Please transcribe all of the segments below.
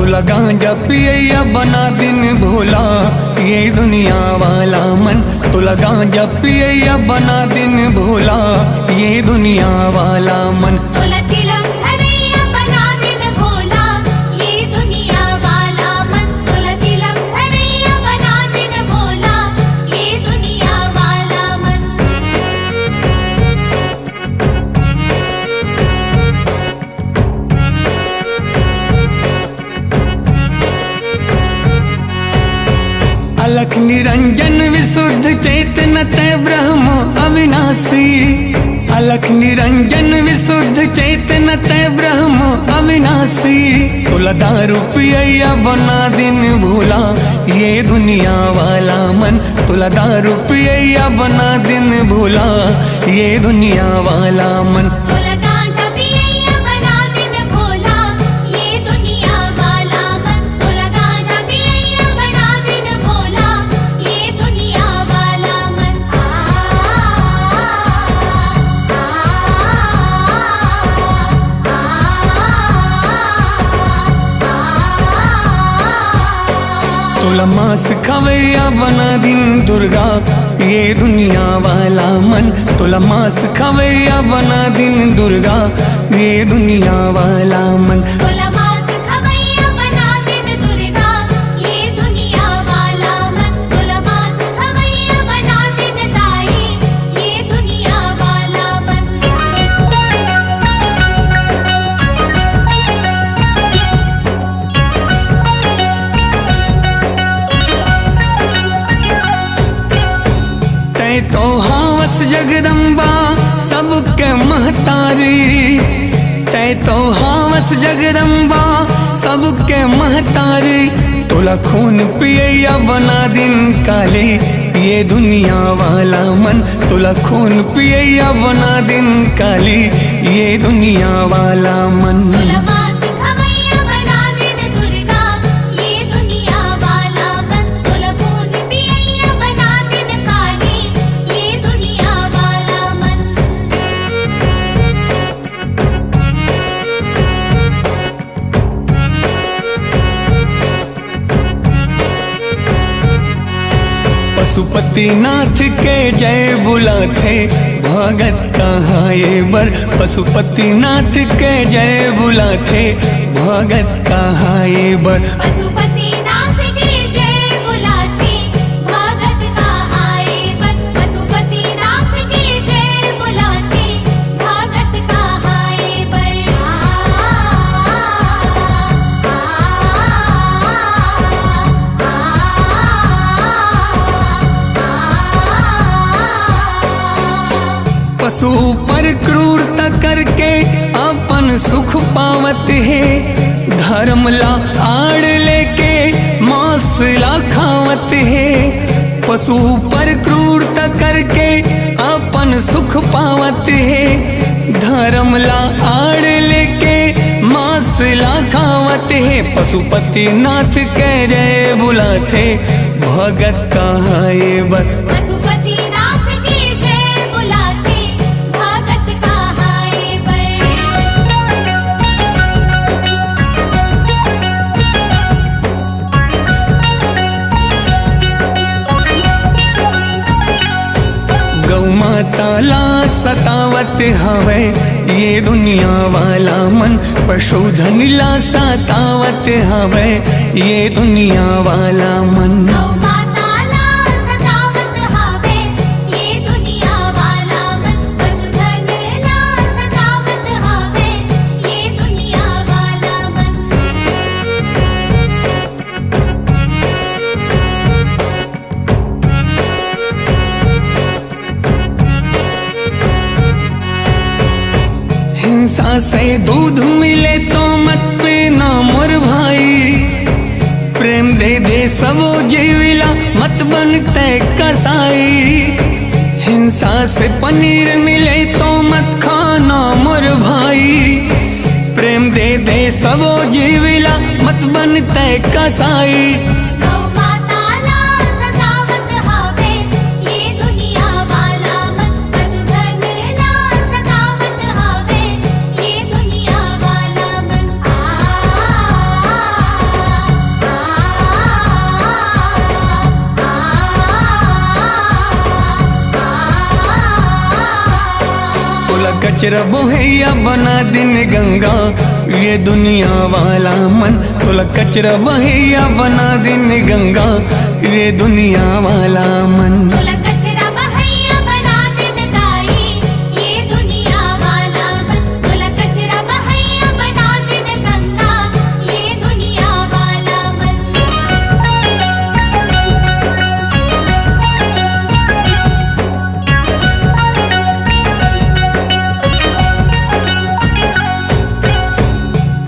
तुला गांजा पियैया बना दिन भोला ये दुनिया वाला मन। तुला गांजा पियैया बना दिन भोला ये दुनिया वाला मन। तुला चिलम धरैया बना दिन भोला ये दुनिया वाला मन। तुला चिलम धरैया बना दिन भोला ये दुनिया वाला मन। अलख निरंजन विशुद्ध चैतन्य तय ब्रह्म अविनाशी। अलख निरंजन विशुद्ध चैतन्य तय ब्रह्म अविनाशी। तुला दारू पियैया बना दिन भोला ये दुनिया वाला मन। तुला दारू पियैया बना दिन भोला ये दुनिया वाला मन। तुला गांजा पियैया बना दिन भोला ये दुनिया वाला मन। तुला गांजा पियैया बना दिन भोला ये दुनिया वाला मन। तुला मांस खवैया बना दिन दुर्गा ये दुनिया वाला मन। तुला मांस खवैया बना दिन दुर्गा ये दुनिया वाला मन। तुला मांस खवैया बना दिन दुर्गा ये दुनिया वाला मन। तुला मांस खवैया बना दिन ताई ये दुनिया वाला मन। तै तो हावस जगदम्बा सबके महतारी। तै तो हावस जगदम्बा सबके महतारी। तुला खून पियैया बना दिन काली ये दुनिया वाला मन। तुला खून पियैया बना दिन काली ये दुनिया वाला मन। तुला मांस खवैया बना दिन दुर्गा ये दुनिया वाला मन। तुला खून पियैया बना दिन काली ये दुनिया वाला मन। पशुपतिनाथ के जय बुलाते भगत कहाँ ये बर। पशुपतिनाथ के जय बुलाते भगत कहाँ ये बर। पशुपतिनाथ के जय बुलाते भगत का आए बर। पशुपतिनाथ के जय बुलाते भगत का आए बर। पशु पर क्रूरता करके अपन सुख पावत है। धर्म ला आड़ लेके मांस ला खावत है। पशु पर क्रूरता करके अपन सुख पावत है। धर्म ला आड़ लेके मांस ला खावत है। पशुपतिनाथ के जय बुलाते भगत कहाँ ये बर। पशुपतिनाथ के जय बुलाते भगत का आए बर। गौ माता ला सतावत हवे ये दुनिया वाला मन। पशुधन ला सतावत हवे ये दुनिया वाला मन। गौ माता ला सतावत हावे ये दुनिया वाला मन। पशुधन ला सतावत हावे ये दुनिया वाला मन। हिंसा से दूध मिले तो मत पीना मोर भाई। प्रेम दे दे सबो जीविला मत बनते कसाई। हिंसा से पनीर मिले तो मत खाना मोर भाई। प्रेम दे दे सबो जीविला मत बनते कसाई। गौ माता ला सतावत हावे ये दुनिया वाला मन। पशुधन ला सतावत हावे ये दुनिया वाला मन। कचरा बोहैया बना दिन गंगा ये दुनिया वाला मन। तोला कचरा बोहैया बना दिन गंगा ये दुनिया वाला मन। तोला कचरा बहैया बना दिन दाई ये दुनिया वाला मन। तोला कचरा बहैया बना दिन गंगा ये दुनिया वाला मन।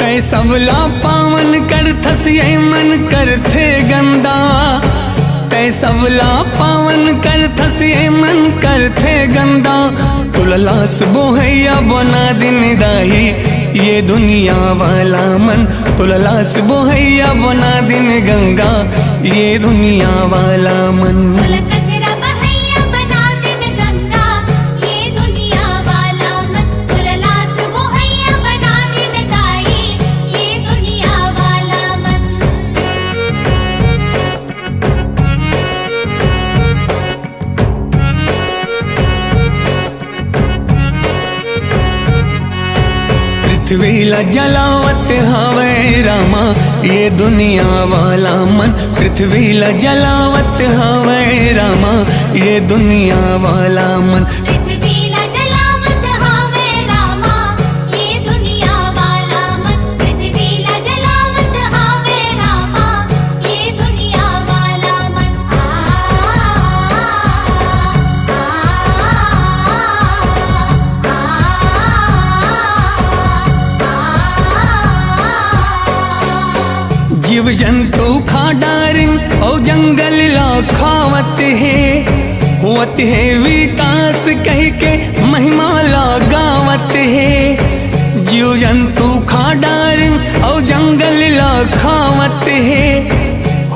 तै सबला पावन कर थसिए मन कर थे गंदा। तै सबला पावन कर थसिए मन कर थे गंदा। तुललास बोहैया बना दिन दाई ये दुनिया वाला मन। तुललास बोहैया बना दिन गंगा ये दुनिया वाला मन। तोला कचरा बहैया बना दिन गंगा ये दुनिया वाला मन। तोला लास बोहैया बना दिन दाई ये दुनिया वाला मन। पृथ्वी ला जलावत हवे रामा ये दुनिया वाला मन। पृथ्वी ला जलावत हवे रामा ये दुनिया वाला मन। पृथ्वी ला जलावत हावे रामा ये दुनिया वाला मन। पृथ्वी ला जलावत हावे रामा ये दुनिया वाला मन। जीव जंतु खा डारिन और जंगल ला खावत है। होत है विकास कह के महिमा ला गावत है। जीव जंतु खा डारिन और जंगल ला खावत है।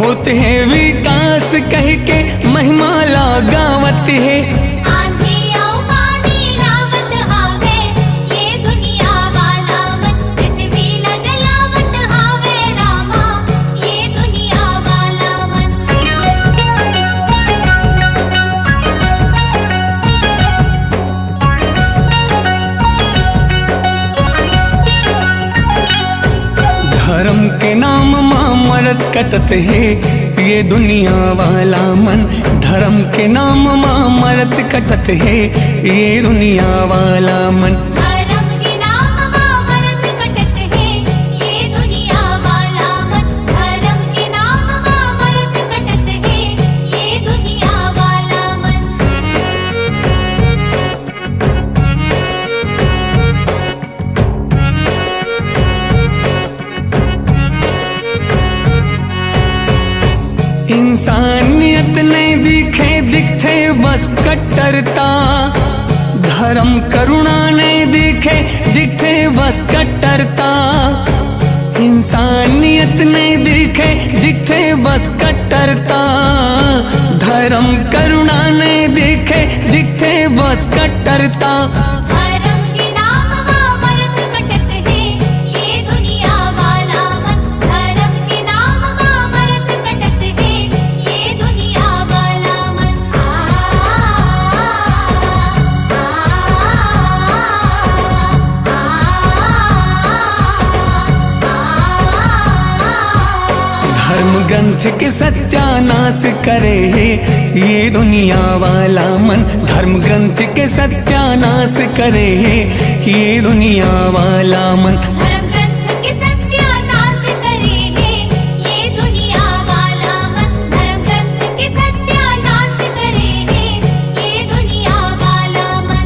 होत है विकास कह के महिमा ला गावत है। आंधी और पानी लावत हावे ये दुनिया वाला मन। पृथ्वी ला जलावत हावे रामा ये दुनिया वाला मन। धर्म के नाम मां मरत कटत है ये दुनिया वाला मन। धर्म के नाम मां मरत कटत है ये दुनिया वाला मन। धर्म के नाम मां मरत कटत है ये दुनिया वाला मन। धर्म के नाम मां मरत कटत है ये दुनिया वाला मन। इंसानियत नहीं दिखे दिखते बस कट्टरता। धर्म करुणा नहीं दिखे दिखते बस कट्टरता। इंसानियत नहीं दिखे दिखते बस कट्टरता। धर्म करुणा नहीं दिखे दिखते बस कट्टरता। धर्म के नाम मां मरत कटत है ये दुनिया वाला मन। धर्म के नाम मां मरत कटत है ये दुनिया वाला मन। धर्म ग्रंथ के सत्यानाश करे है ये दुनिया वाला मन। धर्म ग्रंथ के सत्यानाश करे है ये दुनिया वाला मन। धर्म ग्रंथ के सत्यानाश करे है ये दुनिया वाला मन। धर्म ग्रंथ के सत्यानाश करे है ये दुनिया वाला मन।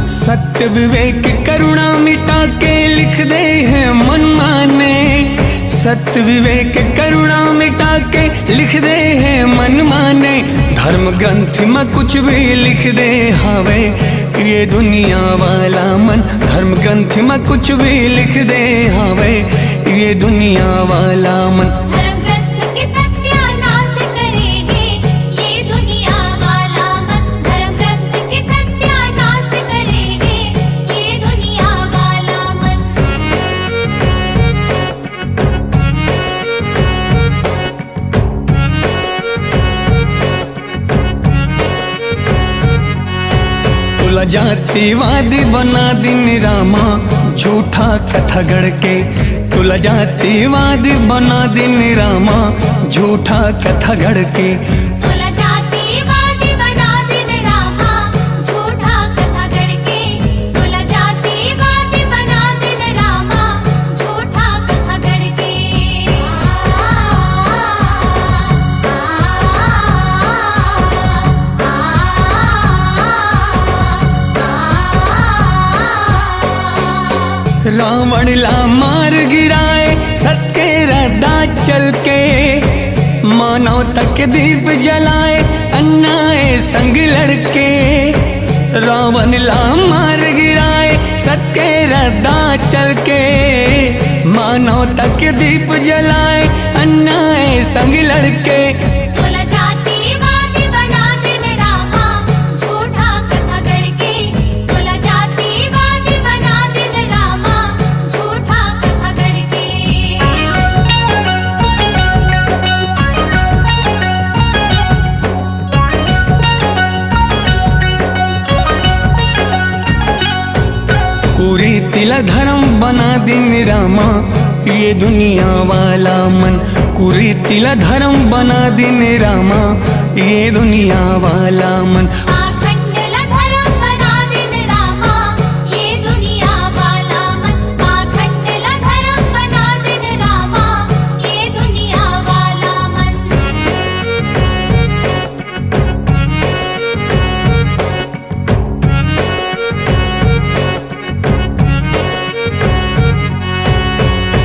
सत्य विवेक करुणा मिटा के लिख दे हैं मनमाने। सत्य विवेक करुणा मिटा के लिख दे हैं मनमाने। धर्म ग्रंथ में कुछ भी लिख दे हावे ये दुनिया वाला मन। धर्म ग्रंथ में कुछ भी लिख दे हावे ये दुनिया वाला मन। धर्म ग्रंथ के सत्यानाश करे है ये दुनिया वाला मन। धर्म ग्रंथ के सत्यानाश करे है ये दुनिया वाला मन। तुला जातिवादी बना दिन रामा झूठा कथा गढ़ के, तुला जातिवादी बना दिन रामा झूठा कथा गढ़ के। तुला जातिवादी बना दिन रामा झूठा कथा गढ़ के, तुला जातिवादी बना दिन रामा झूठा कथा गढ़ के। रावण ला मार गिराए सत्य रदा चल के, मानव तक दीप जलाए अन्याय संग लड़के। रावण ला मार गिराए सत्य रदा चल के, मानव तक दीप जलाए अन्याय संग लड़के। तुला जातिवादी बना दिन रामा झूठा कथा गढ़ के, तुला जातिवादी बना दिन रामा झूठा कथा गढ़ के। कुरीतिला धर्म बना दिन रामा ये दुनिया वाला मन, कुरीतिला धर्म बना दिन रामा ये दुनिया वाला मन। पाखंडला धर्म बना दिन रामा ये दुनिया वाला मन, पाखंडला धर्म बना दिन रामा ये दुनिया वाला मन।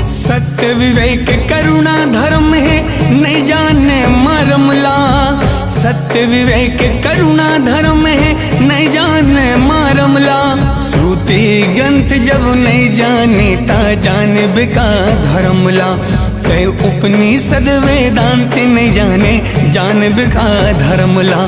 सत्य विवेक करुणा धर्म है नहीं जाने मरमला, सत्य विवेक करुणा धर्म है नहीं जाने मरमला। श्रुति ग्रंथ जब नहीं जाने ता जाने बिका धर्मला, ते उपनिषद वेदांत नहीं जाने जान बिका धर्मला।